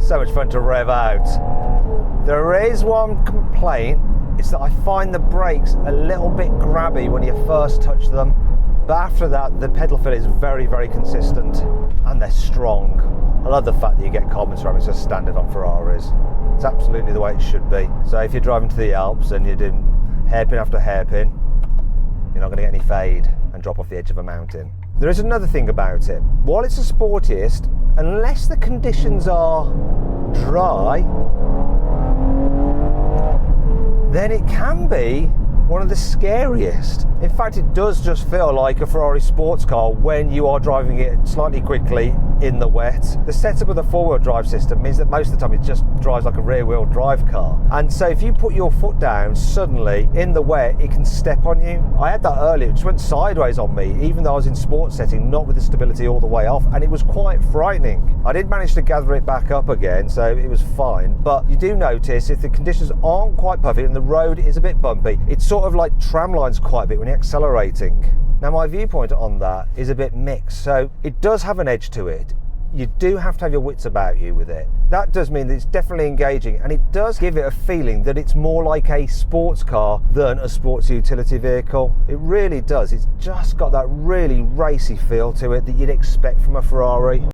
So much fun to rev out. There is one complaint, it's that I find the brakes a little bit grabby when you first touch them, but after that the pedal feel is very, very consistent and they're strong. I love the fact that you get carbon ceramics as standard on Ferraris. It's absolutely the way it should be. So if you're driving to the Alps and you're doing hairpin after hairpin, you're not going to get any fade and drop off the edge of a mountain. There is another thing about it. While it's the sportiest, unless the conditions are dry, then it can be one of the scariest. In fact, it does just feel like a Ferrari sports car when you are driving it slightly quickly in the wet. The setup of the four-wheel drive system means that most of the time it just drives like a rear-wheel drive car. And so if you put your foot down suddenly in the wet, it can step on you. I had that earlier, it just went sideways on me, even though I was in sports setting, not with the stability all the way off, and it was quite frightening. I did manage to gather it back up again, so it was fine. But you do notice if the conditions aren't quite perfect and the road is a bit bumpy, it's sort of like tram lines quite a bit when you're accelerating. Now my viewpoint on that is a bit mixed, so it does have an edge to it. You do have to have your wits about you with it. That does mean that it's definitely engaging, and it does give it a feeling that it's more like a sports car than a sports utility vehicle. It really does. It's just got that really racy feel to it that you'd expect from a Ferrari.